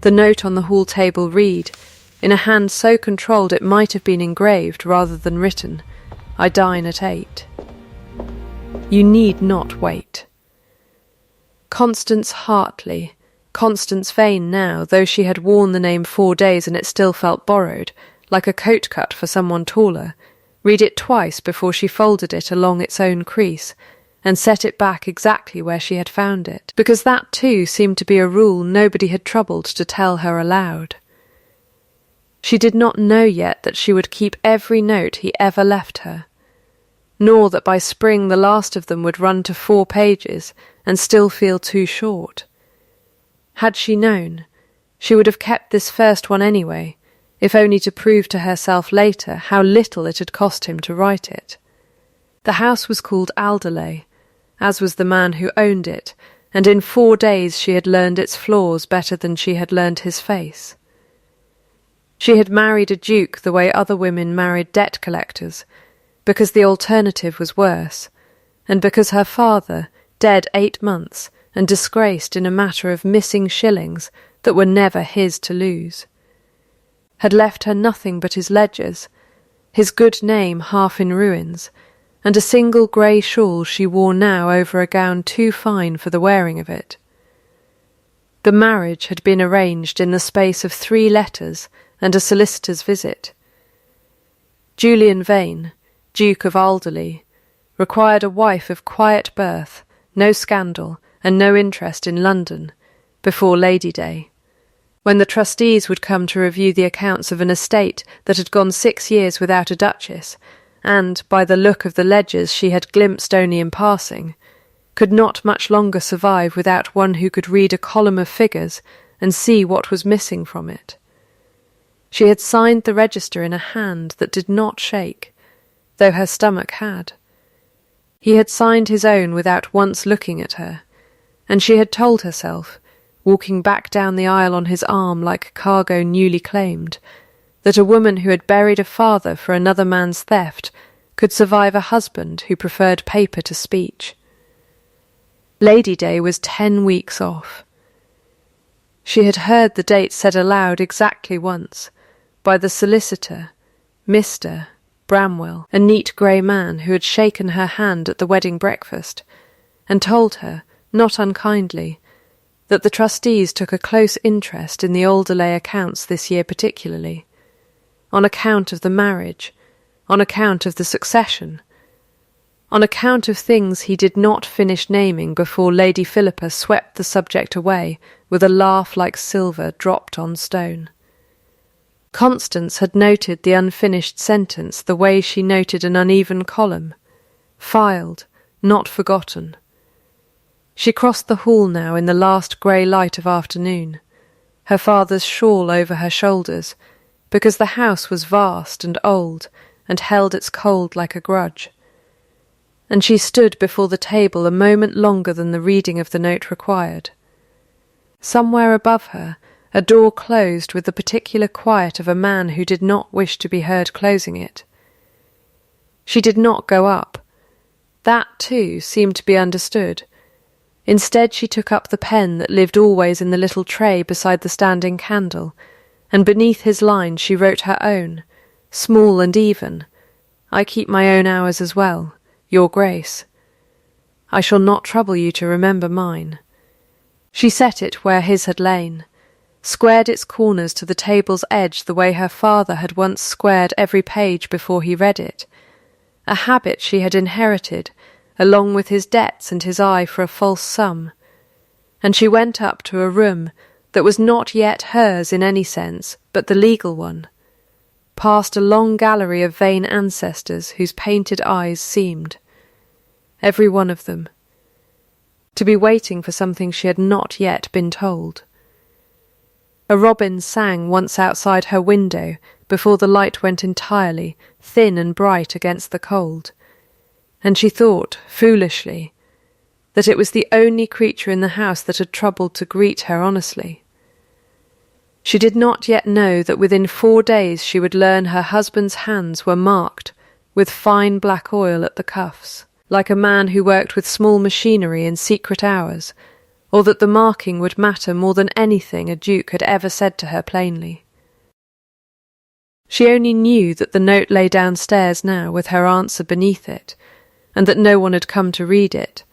The note on the hall table read, in a hand so controlled it might have been engraved rather than written, "I dine at 8. You need not wait." Constance Hartley, Constance Vane now, though she had worn the name 4 days and it still felt borrowed, like a coat cut for someone taller, read it twice before she folded it along its own crease, and set it back exactly where she had found it, because that too seemed to be a rule nobody had troubled to tell her aloud. She did not know yet that she would keep every note he ever left her, nor that by spring the last of them would run to 4 pages and still feel too short. Had she known, she would have kept this first one anyway, if only to prove to herself later how little it had cost him to write it. The house was called Alderley, as was the man who owned it, and in 4 days she had learned its flaws better than she had learned his face. She had married a duke the way other women married debt collectors, because the alternative was worse, and because her father, dead 8 months, and disgraced in a matter of missing shillings that were never his to lose, had left her nothing but his ledgers, his good name half in ruins, and a single grey shawl she wore now over a gown too fine for the wearing of it. The marriage had been arranged in the space of 3 letters and a solicitor's visit. Julian Vane, Duke of Alderley, required a wife of quiet birth, no scandal, and no interest in London, before Lady Day, when the trustees would come to review the accounts of an estate that had gone 6 years without a duchess, and, by the look of the ledgers she had glimpsed only in passing, could not much longer survive without one who could read a column of figures and see what was missing from it. She had signed the register in a hand that did not shake, though her stomach had. He had signed his own without once looking at her, and she had told herself, walking back down the aisle on his arm like cargo newly claimed, that a woman who had buried a father for another man's theft could survive a husband who preferred paper to speech. Lady Day was 10 weeks off. She had heard the date said aloud exactly once, by the solicitor, Mr. Bramwell, a neat grey man who had shaken her hand at the wedding breakfast, and told her, not unkindly, that the trustees took a close interest in the Alderley accounts this year particularly, on account of the marriage, on account of the succession, on account of things he did not finish naming before Lady Philippa swept the subject away with a laugh like silver dropped on stone. Constance had noted the unfinished sentence the way she noted an uneven column, filed, not forgotten. She crossed the hall now in the last grey light of afternoon, her father's shawl over her shoulders, because the house was vast and old and held its cold like a grudge. And she stood before the table a moment longer than the reading of the note required. Somewhere above her, a door closed with the particular quiet of a man who did not wish to be heard closing it. She did not go up. That, too, seemed to be understood. Instead she took up the pen that lived always in the little tray beside the standing candle, and beneath his line she wrote her own, small and even. "I keep my own hours as well, Your Grace. I shall not trouble you to remember mine." She set it where his had lain, squared its corners to the table's edge the way her father had once squared every page before he read it, a habit she had inherited, along with his debts and his eye for a false sum, and she went up to a room that was not yet hers in any sense, but the legal one, past a long gallery of vain ancestors whose painted eyes seemed, every one of them, to be waiting for something she had not yet been told. A robin sang once outside her window before the light went entirely, thin and bright against the cold, and she thought, foolishly, that it was the only creature in the house that had troubled to greet her honestly. She did not yet know that within 4 days she would learn her husband's hands were marked with fine black oil at the cuffs, like a man who worked with small machinery in secret hours, or that the marking would matter more than anything a duke had ever said to her plainly. She only knew that the note lay downstairs now with her answer beneath it, and that no one had come to read it,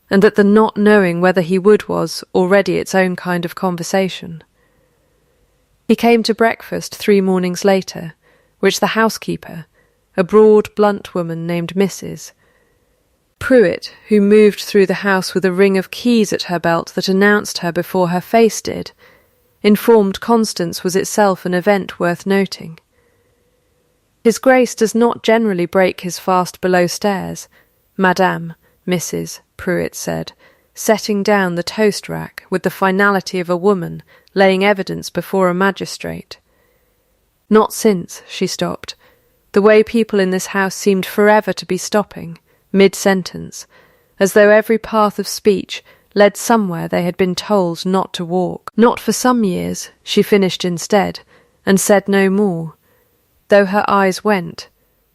and that the not knowing whether he would was already its own kind of conversation. He came to breakfast 3 mornings later, which the housekeeper, a broad, blunt woman named Mrs. Pruitt, who moved through the house with a ring of keys at her belt that announced her before her face did, informed Constance was itself an event worth noting. His Grace does not generally break his fast below stairs, Madame, Mrs. Pruitt said, setting down the toast rack with the finality of a woman laying evidence before a magistrate. Not since, she stopped. The way people in this house seemed forever to be stopping, mid-sentence, as though every path of speech led somewhere they had been told not to walk. Not for some years, she finished instead, and said no more, though her eyes went,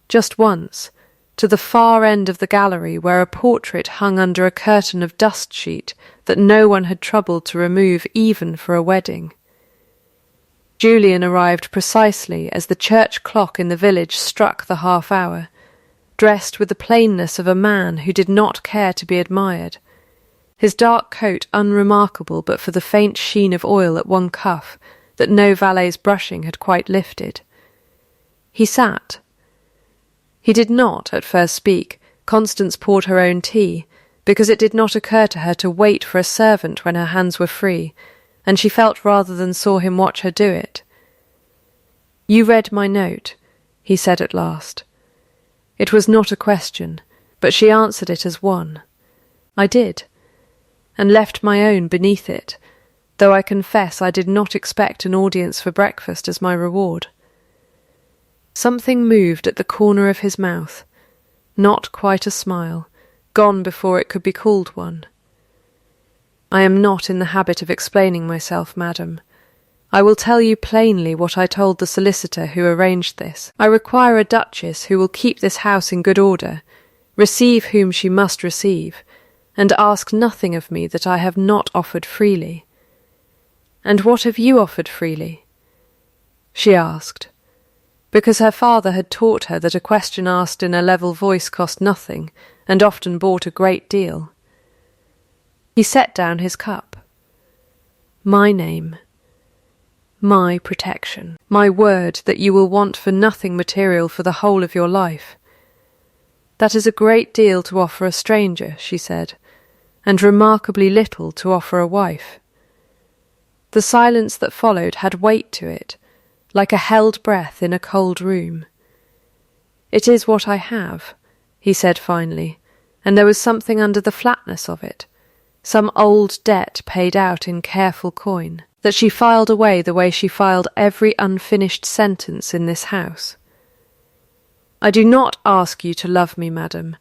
just once, to the far end of the gallery where a portrait hung under a curtain of dust sheet that no one had troubled to remove even for a wedding. Julian arrived precisely as the church clock in the village struck the half-hour, dressed with the plainness of a man who did not care to be admired, his dark coat unremarkable but for the faint sheen of oil at one cuff that no valet's brushing had quite lifted. He sat. He did not, at first, speak. Constance poured her own tea, because it did not occur to her to wait for a servant when her hands were free, and she felt rather than saw him watch her do it. "You read my note," he said at last. It was not a question, but she answered it as one. "I did, and left my own beneath it, though I confess I did not expect an audience for breakfast as my reward." Something moved at the corner of his mouth, not quite a smile, gone before it could be called one. "I am not in the habit of explaining myself, madam. I will tell you plainly what I told the solicitor who arranged this. I require a duchess who will keep this house in good order, receive whom she must receive, and ask nothing of me that I have not offered freely." "And what have you offered freely?" she asked, because her father had taught her that a question asked in a level voice cost nothing, and often bought a great deal. He set down his cup. "My name, my protection, my word that you will want for nothing material for the whole of your life. That is a great deal to offer a stranger," she said, "and remarkably little to offer a wife." The silence that followed had weight to it, like a held breath in a cold room. "It is what I have," he said finally, and there was something under the flatness of it, some old debt paid out in careful coin, that she filed away the way she filed every unfinished sentence in this house. "I do not ask you to love me, madam.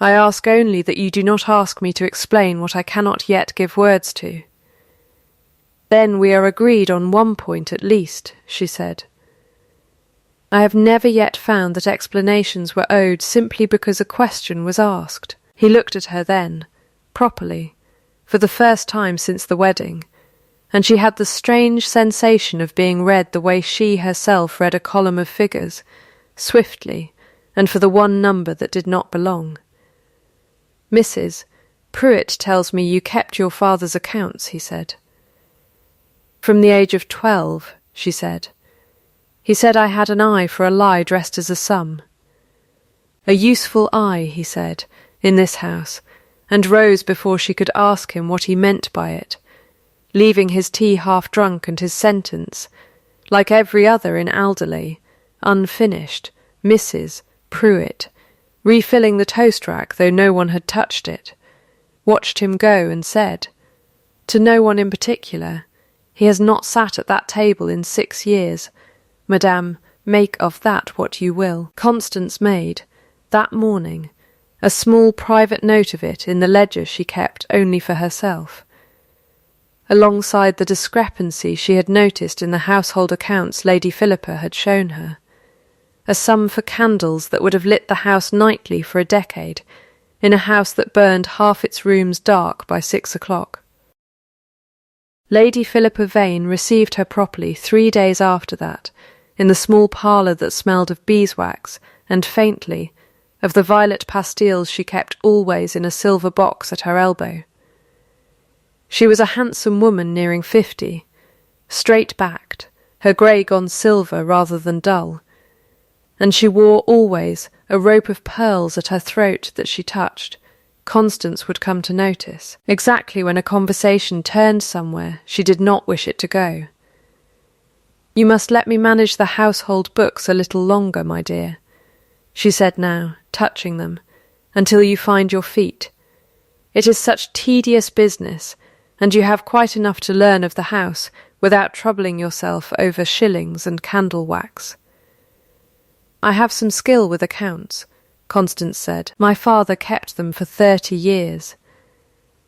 I ask only that you do not ask me to explain what I cannot yet give words to." "Then we are agreed on one point at least," she said. "I have never yet found that explanations were owed simply because a question was asked." He looked at her then, properly, for the first time since the wedding, and she had the strange sensation of being read the way she herself read a column of figures, swiftly, and for the one number that did not belong. "Mrs. Pruitt tells me you kept your father's accounts," he said. "From the age of 12, she said. "He said I had an eye for a lie dressed as a sum." "A useful eye," he said, "in this house," and rose before she could ask him what he meant by it, leaving his tea half drunk and his sentence, like every other in Alderley, unfinished, Mrs. Pruitt, refilling the toast rack though no one had touched it, watched him go and said, to no one in particular, "He has not sat at that table in 6 years. Madame, make of that what you will." Constance made, that morning, a small private note of it in the ledger she kept only for herself. Alongside the discrepancy she had noticed in the household accounts Lady Philippa had shown her, a sum for candles that would have lit the house nightly for a decade, in a house that burned half its rooms dark by 6 o'clock. Lady Philippa Vane received her properly 3 days after that, in the small parlour that smelled of beeswax, and faintly, of the violet pastilles she kept always in a silver box at her elbow. She was a handsome woman nearing 50, straight-backed, her grey gone silver rather than dull, and she wore always a rope of pearls at her throat that she touched. Constance would come to notice, exactly when a conversation turned somewhere she did not wish it to go. "You must let me manage the household books a little longer, my dear," she said now, touching them, "until you find your feet. It is such tedious business, and you have quite enough to learn of the house without troubling yourself over shillings and candle wax." "I have some skill with accounts," Constance said. "My father kept them for 30 years.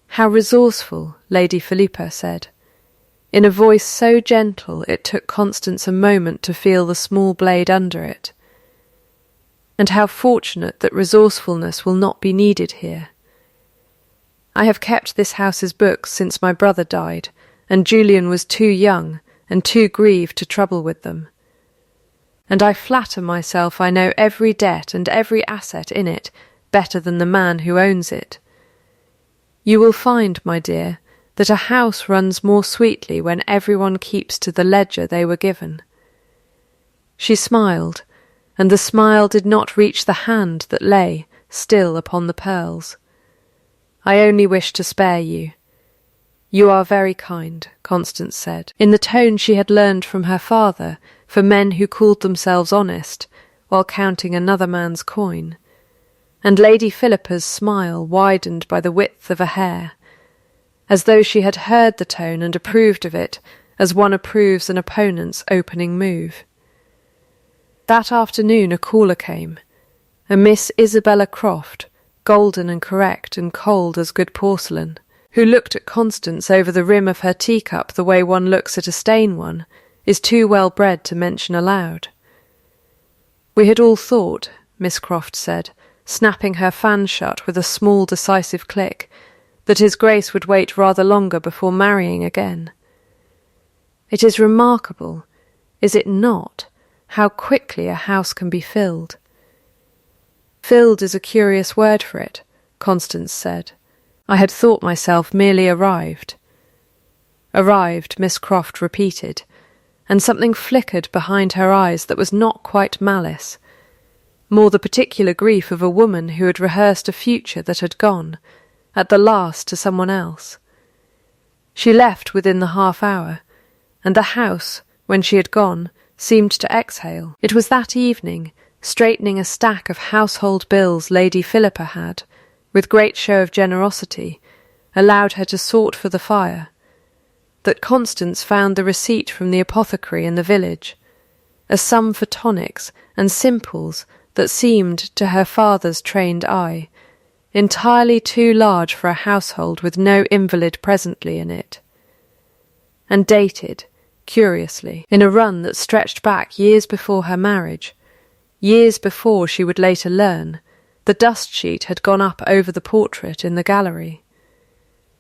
"How resourceful," Lady Philippa said, in a voice so gentle it took Constance a moment to feel the small blade under it. "And how fortunate that resourcefulness will not be needed here. I have kept this house's books since my brother died, and Julian was too young and too grieved to trouble with them. And I flatter myself I know every debt and every asset in it better than the man who owns it. You will find, my dear, that a house runs more sweetly when everyone keeps to the ledger they were given." She smiled, and the smile did not reach the hand that lay, still upon the pearls. "I only wish to spare you." "You are very kind," Constance said, in the tone she had learned from her father for men who called themselves honest while counting another man's coin, and Lady Philippa's smile widened by the width of a hair, as though she had heard the tone and approved of it as one approves an opponent's opening move. That afternoon a caller came, a Miss Isabella Croft, golden and correct and cold as good porcelain, who looked at Constance over the rim of her teacup the way one looks at a staying one is too well bred to mention aloud. "We had all thought," Miss Croft said, snapping her fan shut with a small decisive click, "that His Grace would wait rather longer before marrying again. It is remarkable, is it not, how quickly a house can be filled?" "Filled is a curious word for it," Constance said. "I had thought myself merely arrived." "Arrived," Miss Croft repeated, and something flickered behind her eyes that was not quite malice, more the particular grief of a woman who had rehearsed a future that had gone, at the last, to someone else. She left within the half-hour, and the house, when she had gone, seemed to exhale. It was that evening, straightening a stack of household bills Lady Philippa had, with great show of generosity, allowed her to sort for the fire, that Constance found the receipt from the apothecary in the village, a sum for tonics and simples that seemed, to her father's trained eye, entirely too large for a household with no invalid presently in it, and dated, curiously, in a run that stretched back years before her marriage, years before she would later learn the dust sheet had gone up over the portrait in the gallery.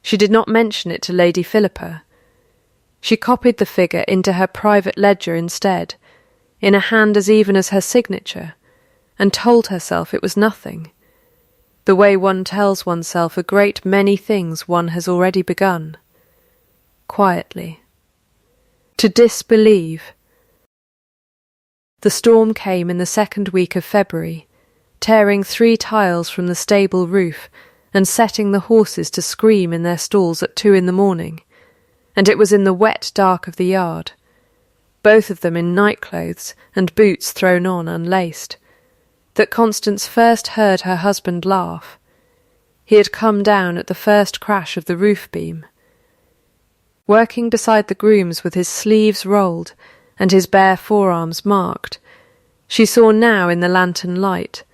She did not mention it to Lady Philippa. She copied the figure into her private ledger instead, in a hand as even as her signature, and told herself it was nothing, the way one tells oneself a great many things one has already begun, quietly. To disbelieve. The storm came in the second week of February, tearing 3 tiles from the stable roof and setting the horses to scream in their stalls at 2 a.m, and it was in the wet dark of the yard, both of them in night-clothes and boots thrown on unlaced, that Constance first heard her husband laugh. He had come down at the first crash of the roof-beam. Working beside the grooms with his sleeves rolled and his bare forearms marked, she saw now in the lantern light,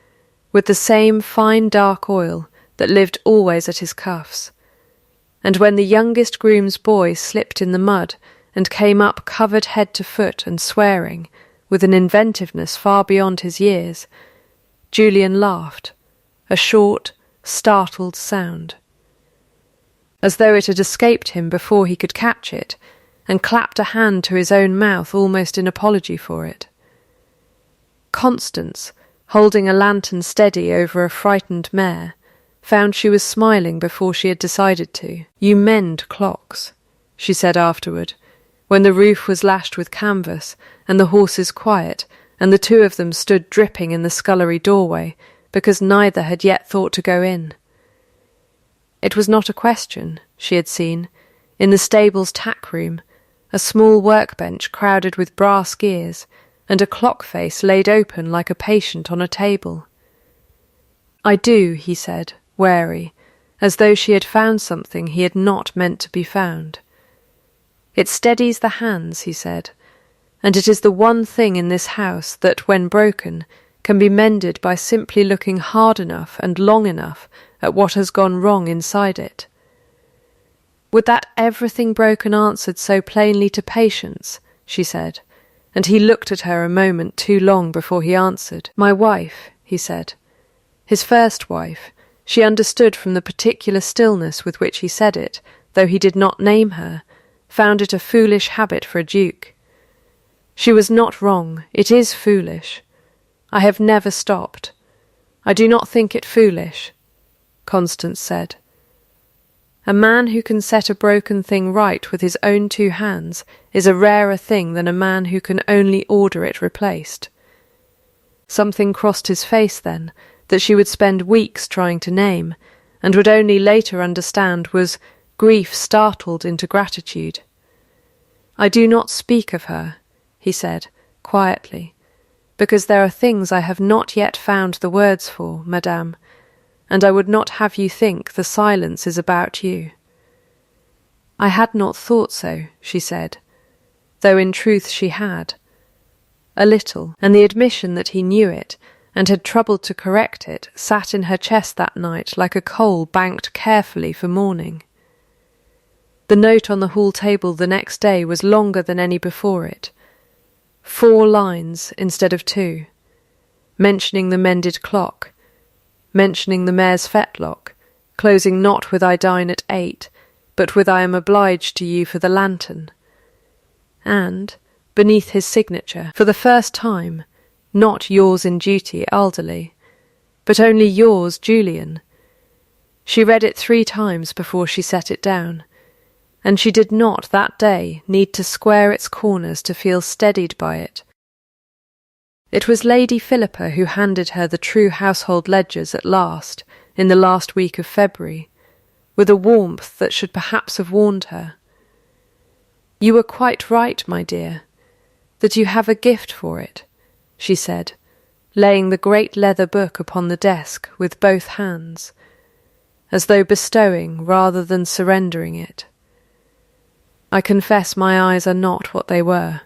with the same fine dark oil that lived always at his cuffs, and when the youngest groom's boy slipped in the mud and came up covered head to foot and swearing, with an inventiveness far beyond his years, Julian laughed, a short, startled sound. as though it had escaped him before he could catch it, and clapped a hand to his own mouth almost in apology for it. Constance, holding a lantern steady over a frightened mare, found she was smiling before she had decided to. "You mend clocks," she said afterward, when the roof was lashed with canvas and the horses quiet, and the two of them stood dripping in the scullery doorway because neither had yet thought to go in. It was not a question, she had seen, in the stable's tack room, a small workbench crowded with brass gears, and a clock face laid open like a patient on a table. "I do," he said, wary, as though she had found something he had not meant to be found. "It steadies the hands," he said, "and it is the one thing in this house that, when broken, can be mended by simply looking hard enough and long enough at what has gone wrong inside it." Would that everything broken answered so plainly to Patience? She said, and he looked at her a moment too long before he answered. "My wife," he said. His first wife. She understood from the particular stillness with which he said it, though he did not name her, found it a foolish habit for a duke. She was not wrong. It is foolish. I have never stopped. I do not think it foolish, Constance said. A man who can set a broken thing right with his own two hands is a rarer thing than a man who can only order it replaced. Something crossed his face then that she would spend weeks trying to name, and would only later understand was grief startled into gratitude. "I do not speak of her," he said, quietly, "because there are things I have not yet found the words for, madame, and I would not have you think the silence is about you." "I had not thought so," she said, though in truth she had. A little, and the admission that he knew it, and had troubled to correct it, sat in her chest that night like a coal banked carefully for morning. The note on the hall table the next day was longer than any before it. 4 lines instead of 2, mentioning the mended clock, mentioning the mare's fetlock, closing not with "I dine at 8, but with "I am obliged to you for the lantern." And, beneath his signature, for the first time, not "yours in duty, Alderley," but only "yours, Julian." She read it 3 times before she set it down, and she did not that day need to square its corners to feel steadied by it. It was Lady Philippa who handed her the true household ledgers at last, in the last week of February, with a warmth that should perhaps have warned her. "You were quite right, my dear, that you have a gift for it," she said, laying the great leather book upon the desk with both hands, as though bestowing rather than surrendering it. "I confess my eyes are not what they were.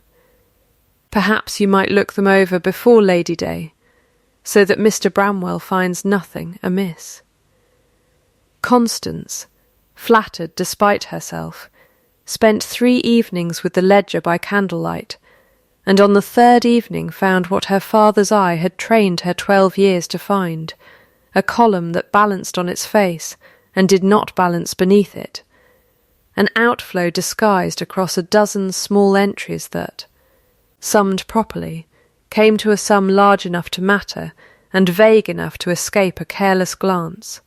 Perhaps you might look them over before Lady Day, so that Mr. Bramwell finds nothing amiss." Constance, flattered despite herself, spent 3 evenings with the ledger by candlelight, and on the 3rd evening found what her father's eye had trained her 12 years to find, a column that balanced on its face and did not balance beneath it, an outflow disguised across a dozen small entries that, summed properly, came to a sum large enough to matter and vague enough to escape a careless glance.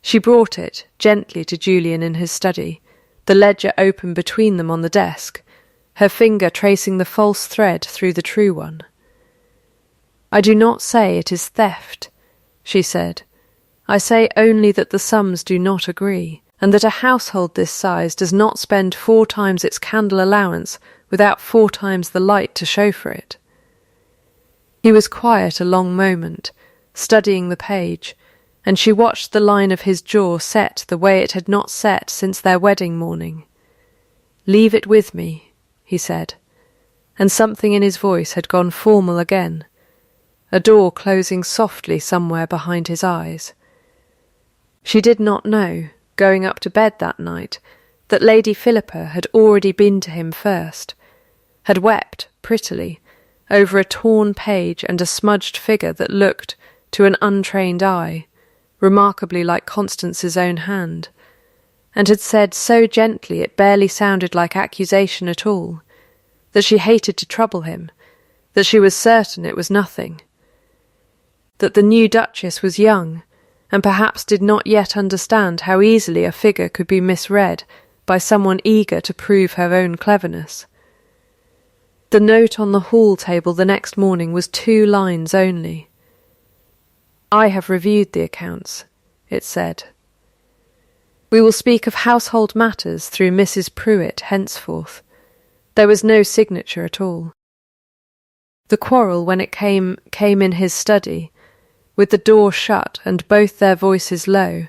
She brought it gently to Julian in his study, the ledger open between them on the desk, her finger tracing the false thread through the true one. "I do not say it is theft," she said. "I say only that the sums do not agree, and that a household this size does not spend 4 times its candle allowance without 4 times the light to show for it." He was quiet a long moment, studying the page, and she watched the line of his jaw set the way it had not set since their wedding morning. "Leave it with me," he said, and something in his voice had gone formal again, a door closing softly somewhere behind his eyes. She did not know, going up to bed that night, that Lady Philippa had already been to him first, had wept prettily over a torn page and a smudged figure that looked, to an untrained eye, remarkably like Constance's own hand, and had said so gently it barely sounded like accusation at all, that she hated to trouble him, that she was certain it was nothing, that the new Duchess was young, and perhaps did not yet understand how easily a figure could be misread by someone eager to prove her own cleverness. The note on the hall table the next morning was 2 lines only. "I have reviewed the accounts," it said. "We will speak of household matters through Mrs. Pruitt henceforth." There was no signature at all. The quarrel, when it came in his study, with the door shut and both their voices low,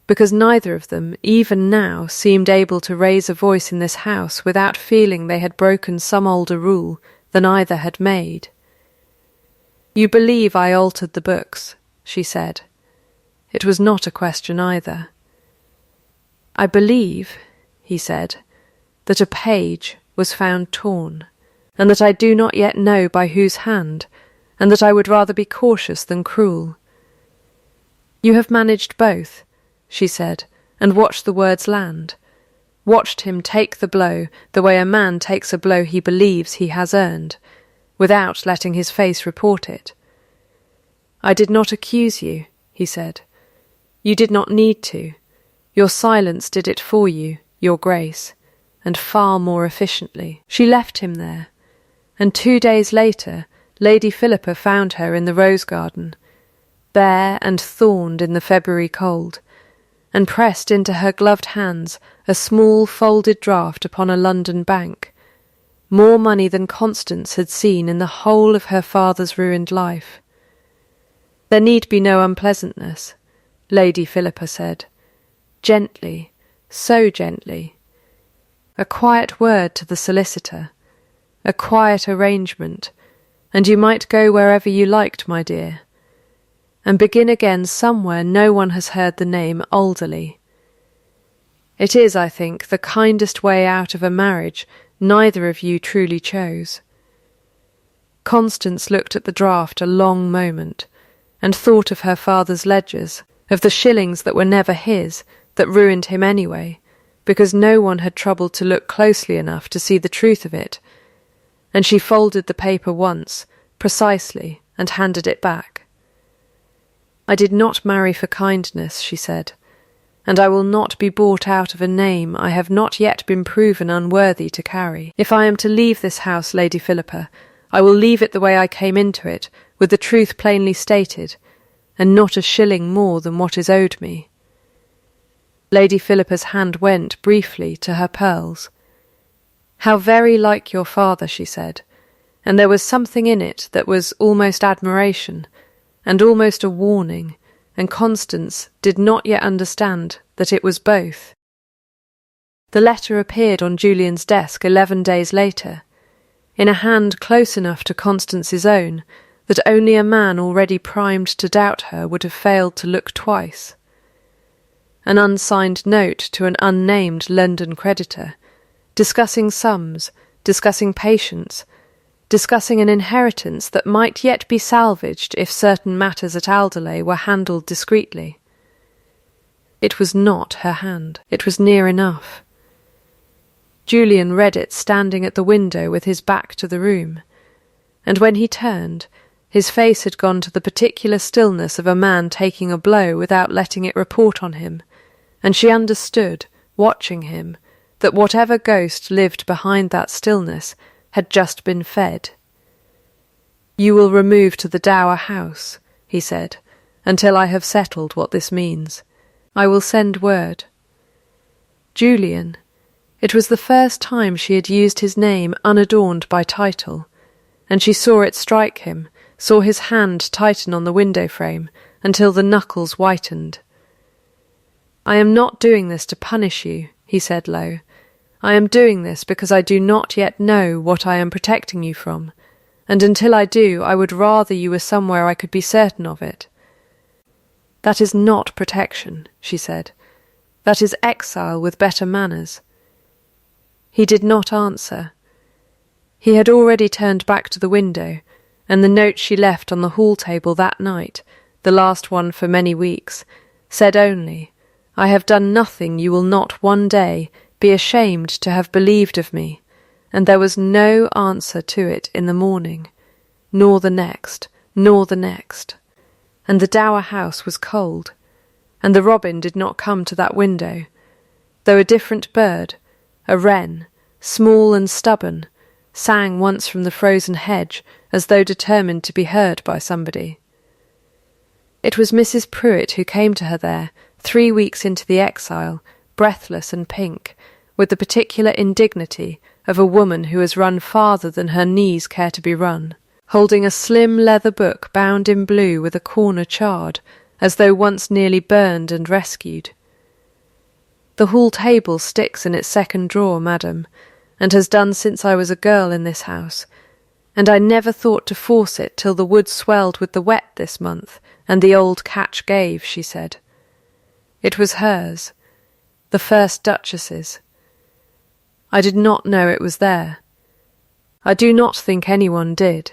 because neither of them, even now, seemed able to raise a voice in this house without feeling they had broken some older rule than either had made. "You believe I altered the books," she said. It was not a question either. "I believe," he said, "that a page was found torn, and that I do not yet know by whose hand, and that I would rather be cautious than cruel." "You have managed both," she said, and watched the words land, watched him take the blow the way a man takes a blow he believes he has earned, without letting his face report it. "I did not accuse you," he said. "You did not need to. Your silence did it for you, Your Grace, and far more efficiently." She left him there, and 2 days later Lady Philippa found her in the rose garden, bare and thorned in the February cold, and pressed into her gloved hands a small folded draft upon a London bank, more money than Constance had seen in the whole of her father's ruined life. "There need be no unpleasantness," Lady Philippa said, gently, so gently. "A quiet word to the solicitor, a quiet arrangement, and you might go wherever you liked, my dear, and begin again somewhere no one has heard the name Alderley. It is, I think, the kindest way out of a marriage neither of you truly chose." Constance looked at the draft a long moment, and thought of her father's ledgers, of the shillings that were never his, that ruined him anyway, because no one had troubled to look closely enough to see the truth of it, and she folded the paper once, precisely, and handed it back. "I did not marry for kindness," she said, "and I will not be bought out of a name I have not yet been proven unworthy to carry. If I am to leave this house, Lady Philippa, I will leave it the way I came into it, with the truth plainly stated, and not a shilling more than what is owed me." Lady Philippa's hand went, briefly, to her pearls. "How very like your father," she said, and there was something in it that was almost admiration, and almost a warning, and Constance did not yet understand that it was both. The letter appeared on Julian's desk 11 days later, in a hand close enough to Constance's own that only a man already primed to doubt her would have failed to look twice. An unsigned note to an unnamed London creditor, discussing sums, discussing patience, discussing an inheritance that might yet be salvaged if certain matters at Alderley were handled discreetly. It was not her hand. It was near enough. Julian read it standing at the window with his back to the room, and when he turned, his face had gone to the particular stillness of a man taking a blow without letting it report on him, and she understood, watching him, that whatever ghost lived behind that stillness had just been fed. "You will remove to the Dower House," he said, "until I have settled what this means. I will send word." Julian. It was the first time she had used his name unadorned by title, and she saw it strike him, saw his hand tighten on the window frame until the knuckles whitened. "I am not doing this to punish you," he said low. "I am doing this because I do not yet know what I am protecting you from, and until I do, I would rather you were somewhere I could be certain of it." "That is not protection," she said. "That is exile with better manners." He did not answer. He had already turned back to the window, and the note she left on the hall table that night, the last one for many weeks, said only, I have done nothing you will not one day be ashamed to have believed of me, and there was no answer to it in the morning, nor the next, nor the next. And the dower house was cold, and the robin did not come to that window, though a different bird, a wren, small and stubborn, sang once from the frozen hedge as though determined to be heard by somebody. It was Mrs. Pruitt who came to her there 3 weeks into the exile, breathless and pink, with the particular indignity of a woman who has run farther than her knees care to be run, holding a slim leather book bound in blue with a corner charred, as though once nearly burned and rescued. The hall table sticks in its second drawer, madam, and has done since I was a girl in this house, and I never thought to force it till the wood swelled with the wet this month, and the old catch gave, she said. It was hers, the first Duchess's. I did not know it was there. I do not think anyone did.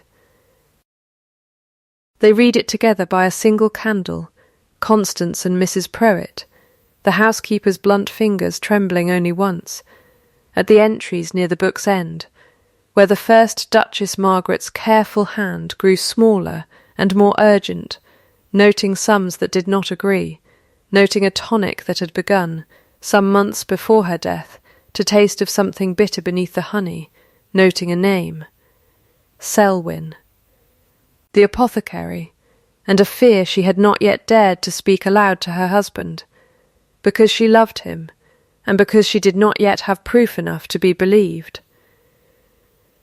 They read it together by a single candle, Constance and Mrs. Pruitt, the housekeeper's blunt fingers trembling only once, at the entries near the book's end, where the first Duchess Margaret's careful hand grew smaller and more urgent, noting sums that did not agree, noting a tonic that had begun, some months before her death, to taste of something bitter beneath the honey, noting a name. Selwyn. The apothecary, and a fear she had not yet dared to speak aloud to her husband, because she loved him, and because she did not yet have proof enough to be believed.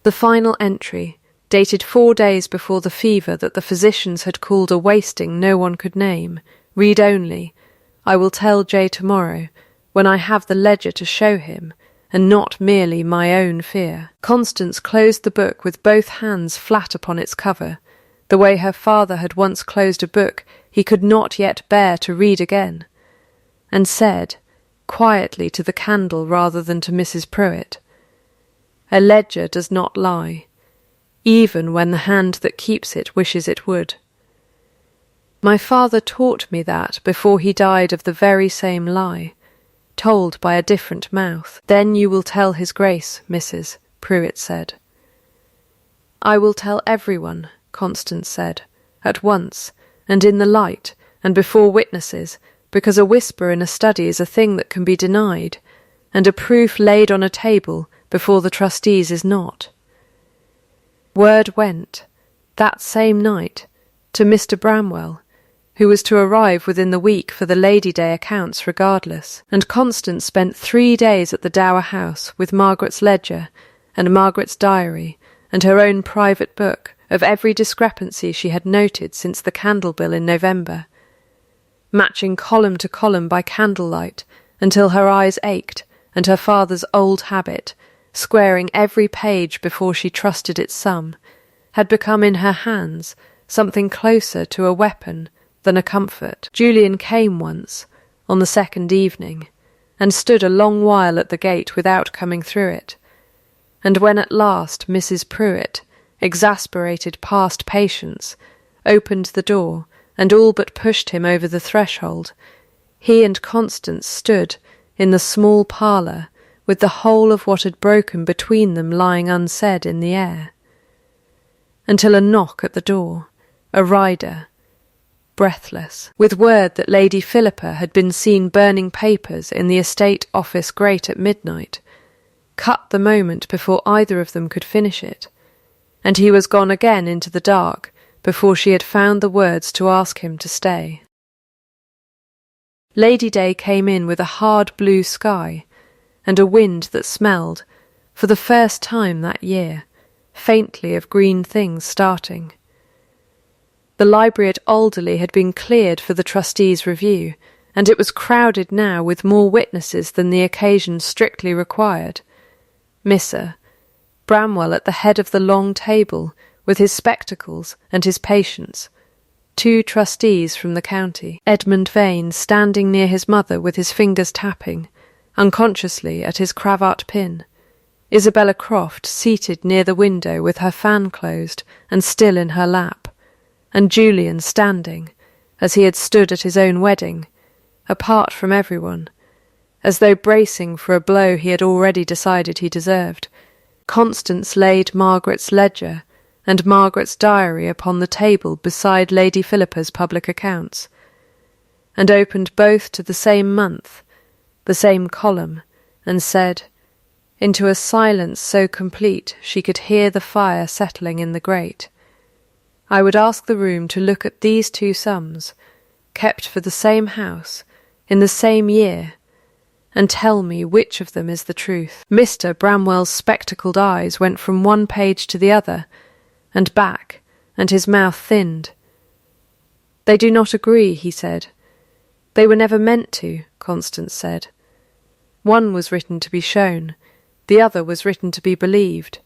The final entry, dated 4 days before the fever that the physicians had called a wasting no one could name, read only, I will tell Jay tomorrow, when I have the ledger to show him, and not merely my own fear. Constance closed the book with both hands flat upon its cover, the way her father had once closed a book he could not yet bear to read again, and said, quietly to the candle rather than to Mrs. Pruitt, A ledger does not lie, even when the hand that keeps it wishes it would. My father taught me that before he died of the very same lie, told by a different mouth. Then you will tell his grace, Mrs. Pruitt said. I will tell everyone, Constance said, at once, and in the light, and before witnesses, because a whisper in a study is a thing that can be denied, and a proof laid on a table before the trustees is not. Word went, that same night, to Mr. Bramwell, who was to arrive within the week for the Lady Day accounts regardless, and Constance spent 3 days at the Dower House with Margaret's ledger and Margaret's diary and her own private book of every discrepancy she had noted since the candle bill in November, matching column to column by candlelight until her eyes ached and her father's old habit, squaring every page before she trusted its sum, had become in her hands something closer to a weapon than a comfort. Julian came once, on the second evening, and stood a long while at the gate without coming through it, and when at last Mrs. Pruitt, exasperated past patience, opened the door and all but pushed him over the threshold, he and Constance stood in the small parlour with the whole of what had broken between them lying unsaid in the air, until a knock at the door, a rider, breathless, with word that Lady Philippa had been seen burning papers in the estate office grate at midnight, cut the moment before either of them could finish it, and he was gone again into the dark before she had found the words to ask him to stay. Lady Day came in with a hard blue sky, and a wind that smelled, for the first time that year, faintly of green things starting. The library at Alderley had been cleared for the trustees' review, and it was crowded now with more witnesses than the occasion strictly required. Mr. Bramwell at the head of the long table, with his spectacles and his patients, 2 trustees from the county, Edmund Vane standing near his mother with his fingers tapping, unconsciously, at his cravat pin, Isabella Croft seated near the window with her fan closed and still in her lap, and Julian standing, as he had stood at his own wedding, apart from everyone, as though bracing for a blow he had already decided he deserved. Constance laid Margaret's ledger and Margaret's diary upon the table beside Lady Philippa's public accounts, and opened both to the same month, the same column, and said, into a silence so complete she could hear the fire settling in the grate, I would ask the room to look at these two sums, kept for the same house, in the same year, and tell me which of them is the truth. Mr. Bramwell's spectacled eyes went from one page to the other, and back, and his mouth thinned. They do not agree, he said. They were never meant to, Constance said. One was written to be shown, the other was written to be believed.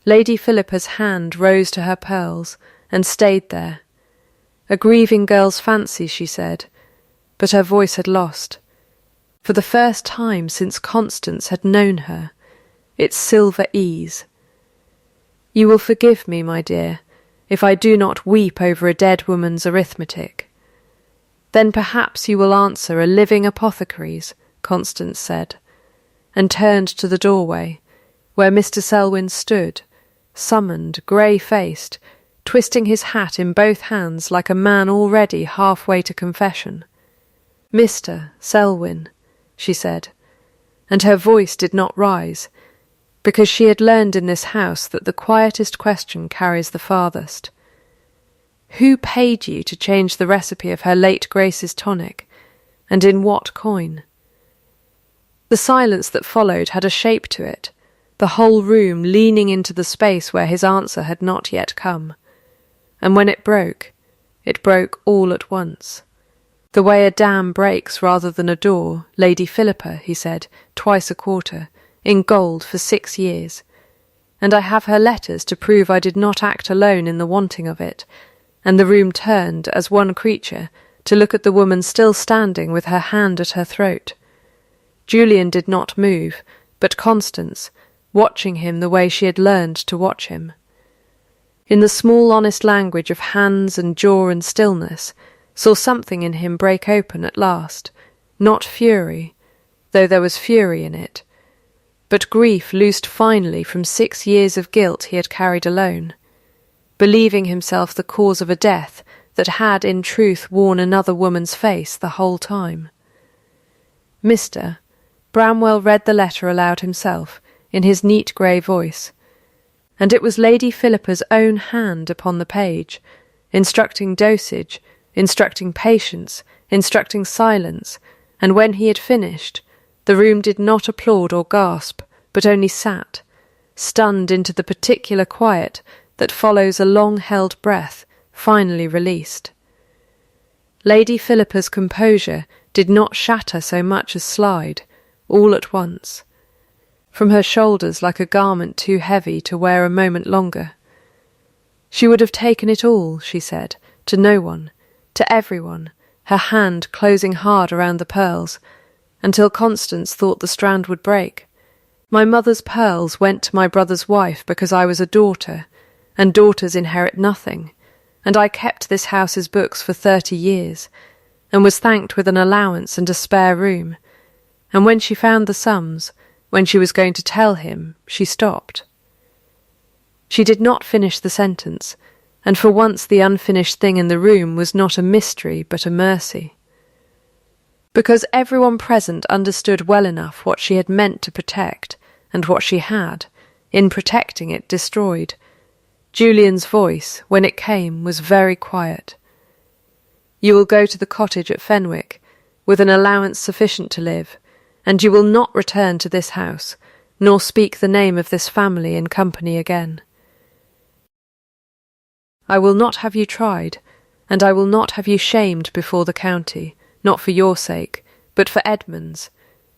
Lady Philippa's hand rose to her pearls, and stayed there. A grieving girl's fancy, she said, but her voice had lost, for the first time since Constance had known her, its silver ease. You will forgive me, my dear, if I do not weep over a dead woman's arithmetic. Then perhaps you will answer a living apothecary's, Constance said, and turned to the doorway, where Mr. Selwyn stood, summoned, grey-faced, twisting his hat in both hands like a man already half-way to confession. Mr. Selwyn, she said, and her voice did not rise, because she had learned in this house that the quietest question carries the farthest. Who paid you to change the recipe of her late Grace's tonic, and in what coin? The silence that followed had a shape to it, the whole room leaning into the space where his answer had not yet come, and when it broke all at once. The way a dam breaks rather than a door, Lady Philippa, he said, twice a quarter, in gold for 6 years, and I have her letters to prove I did not act alone in the wanting of it, and the room turned, as one creature, to look at the woman still standing with her hand at her throat. Julian did not move, but Constance, watching him the way she had learned to watch him. In the small honest language of hands and jaw and stillness, saw something in him break open at last, not fury, though there was fury in it, but grief loosed finally from 6 years of guilt he had carried alone, believing himself the cause of a death that had in truth worn another woman's face the whole time. Mr. Bramwell read the letter aloud himself, in his neat grey voice, and it was Lady Philippa's own hand upon the page, instructing dosage, instructing patience, instructing silence, and when he had finished, the room did not applaud or gasp, but only sat, stunned into the particular quiet that follows a long-held breath, finally released. Lady Philippa's composure did not shatter so much as slide, all at once, from her shoulders like a garment too heavy to wear a moment longer. She would have taken it all, she said, to no one, to everyone, her hand closing hard around the pearls, until Constance thought the strand would break. My mother's pearls went to my brother's wife because I was a daughter, and daughters inherit nothing, and I kept this house's books for 30 years, and was thanked with an allowance and a spare room, and when she found the sums, when she was going to tell him, she stopped. She did not finish the sentence, and for once the unfinished thing in the room was not a mystery but a mercy. Because everyone present understood well enough what she had meant to protect, and what she had, in protecting it, destroyed, Julian's voice, when it came, was very quiet. You will go to the cottage at Fenwick, with an allowance sufficient to live, and you will not return to this house, nor speak the name of this family in company again. I will not have you tried, and I will not have you shamed before the county, not for your sake, but for Edmund's,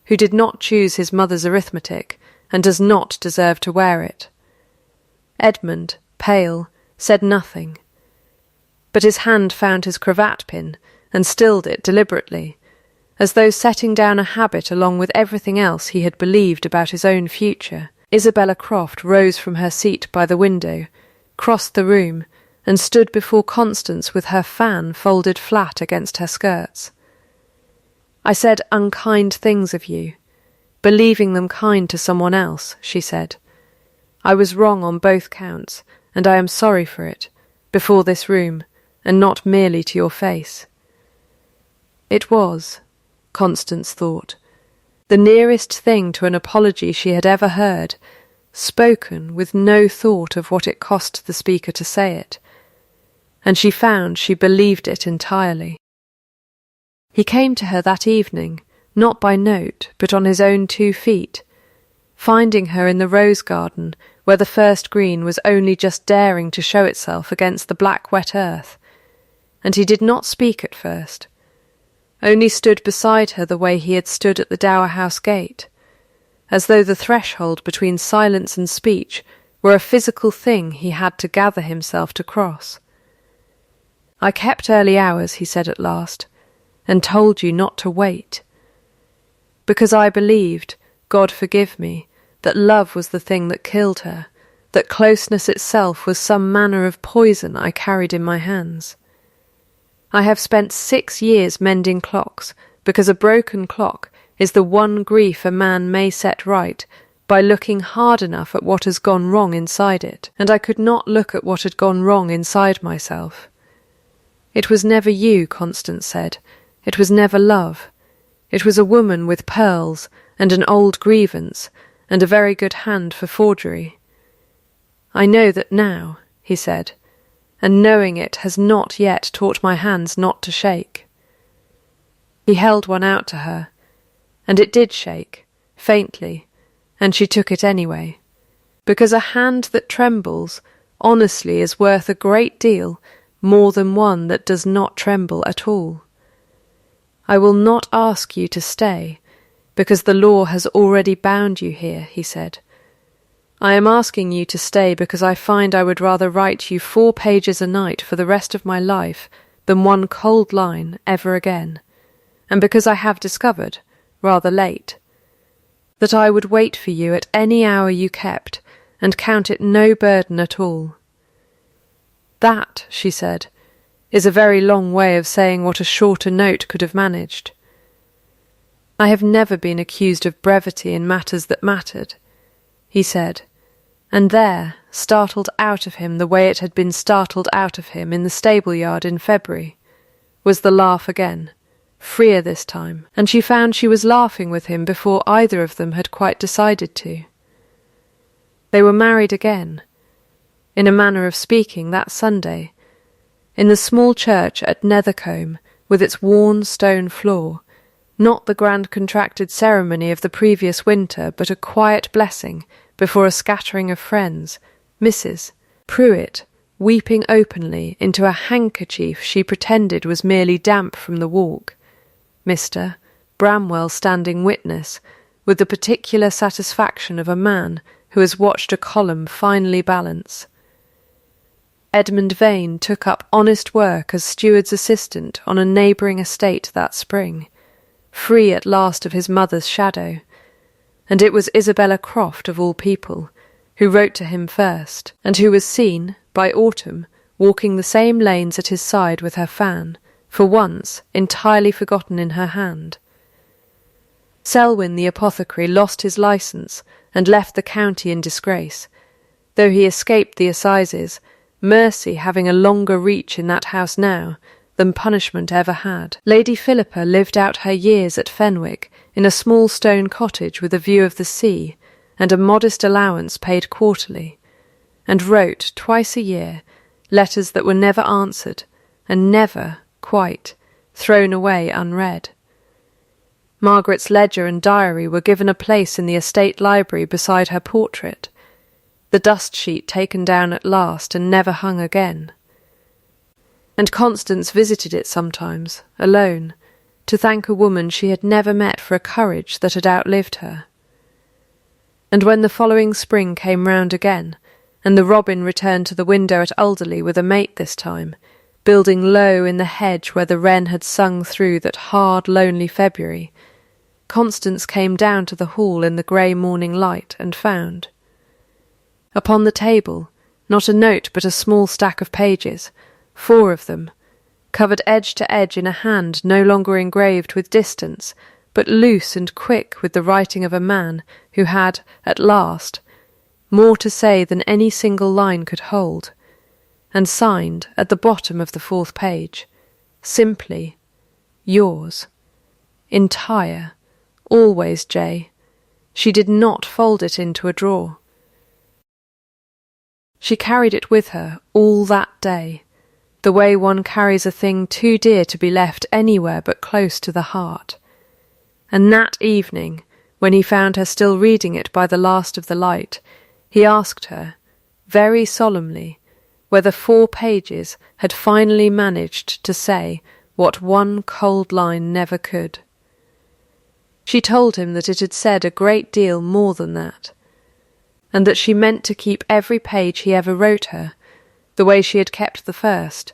who did not choose his mother's arithmetic, and does not deserve to wear it. Edmund, pale, said nothing, but his hand found his cravat-pin, and stilled it deliberately, as though setting down a habit along with everything else he had believed about his own future. Isabella Croft rose from her seat by the window, crossed the room, and stood before Constance with her fan folded flat against her skirts. I said unkind things of you, believing them kind to someone else, she said. I was wrong on both counts, and I am sorry for it, before this room, and not merely to your face. It was, Constance thought, the nearest thing to an apology she had ever heard, spoken with no thought of what it cost the speaker to say it, and she found she believed it entirely. He came to her that evening, not by note, but on his own 2 feet, finding her in the rose garden where the first green was only just daring to show itself against the black wet earth, and he did not speak at first, only stood beside her the way he had stood at the Dower House gate, as though the threshold between silence and speech were a physical thing he had to gather himself to cross. I kept early hours, he said at last, and told you not to wait, because I believed, God forgive me, that love was the thing that killed her, that closeness itself was some manner of poison I carried in my hands. I have spent 6 years mending clocks, because a broken clock is the one grief a man may set right by looking hard enough at what has gone wrong inside it, and I could not look at what had gone wrong inside myself. It was never you, Constance said. It was never love. It was a woman with pearls and an old grievance and a very good hand for forgery. I know that now, he said, and knowing it has not yet taught my hands not to shake. He held one out to her, and it did shake, faintly, and she took it anyway, because a hand that trembles honestly is worth a great deal more than one that does not tremble at all. I will not ask you to stay, because the law has already bound you here, he said. I am asking you to stay because I find I would rather write you 4 pages a night for the rest of my life than 1 cold line ever again, and because I have discovered, rather late, that I would wait for you at any hour you kept, and count it no burden at all. That, she said, is a very long way of saying what a shorter note could have managed. I have never been accused of brevity in matters that mattered, he said, and there, startled out of him the way it had been startled out of him in the stable-yard in February, was the laugh again, freer this time, and she found she was laughing with him before either of them had quite decided to. They were married again, in a manner of speaking, that Sunday, in the small church at Nethercombe, with its worn stone floor, not the grand contracted ceremony of the previous winter, but a quiet blessing before a scattering of friends, Mrs. Pruitt weeping openly into a handkerchief she pretended was merely damp from the walk, Mr. Bramwell standing witness, with the particular satisfaction of a man who has watched a column finally balance. Edmund Vane took up honest work as steward's assistant on a neighbouring estate that spring, free at last of his mother's shadow, and it was Isabella Croft, of all people, who wrote to him first, and who was seen, by autumn, walking the same lanes at his side with her fan, for once entirely forgotten in her hand. Selwyn the apothecary lost his licence and left the county in disgrace, though he escaped the assizes, mercy having a longer reach in that house now than punishment ever had. Lady Philippa lived out her years at Fenwick in a small stone cottage with a view of the sea and a modest allowance paid quarterly, and wrote twice a year letters that were never answered and never, quite, thrown away unread. Margaret's ledger and diary were given a place in the estate library beside her portrait, the dust sheet taken down at last and never hung again. And Constance visited it sometimes, alone, to thank a woman she had never met for a courage that had outlived her. And when the following spring came round again, and the robin returned to the window at Alderley with a mate this time, building low in the hedge where the wren had sung through that hard, lonely February, Constance came down to the hall in the grey morning light and found, upon the table, not a note but a small stack of pages, 4 of them, covered edge to edge in a hand no longer engraved with distance, but loose and quick with the writing of a man who had, at last, more to say than any single line could hold, and signed at the bottom of the 4th page, simply, yours, entire, always J. She did not fold it into a drawer. She carried it with her all that day, the way one carries a thing too dear to be left anywhere but close to the heart. And that evening, when he found her still reading it by the last of the light, he asked her, very solemnly, whether 4 pages had finally managed to say what one cold line never could. She told him that it had said a great deal more than that, and that she meant to keep every page he ever wrote her, the way she had kept the first,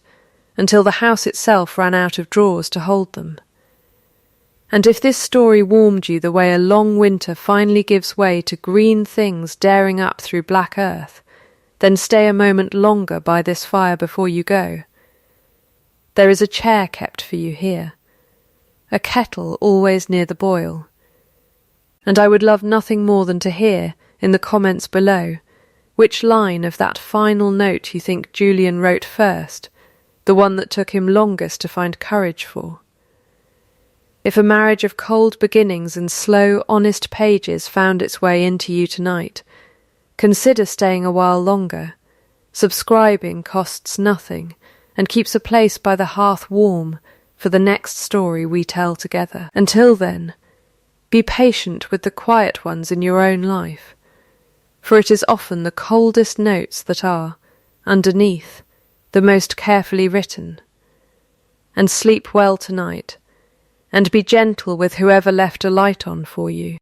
until the house itself ran out of drawers to hold them. And if this story warmed you the way a long winter finally gives way to green things daring up through black earth, then stay a moment longer by this fire before you go. There is a chair kept for you here, a kettle always near the boil, and I would love nothing more than to hear, in the comments below, which line of that final note you think Julian wrote first, the one that took him longest to find courage for. If a marriage of cold beginnings and slow, honest pages found its way into you tonight, consider staying a while longer. Subscribing costs nothing, and keeps a place by the hearth warm for the next story we tell together. Until then, be patient with the quiet ones in your own life, for it is often the coldest notes that are, underneath, the most carefully written. And sleep well tonight, and be gentle with whoever left a light on for you.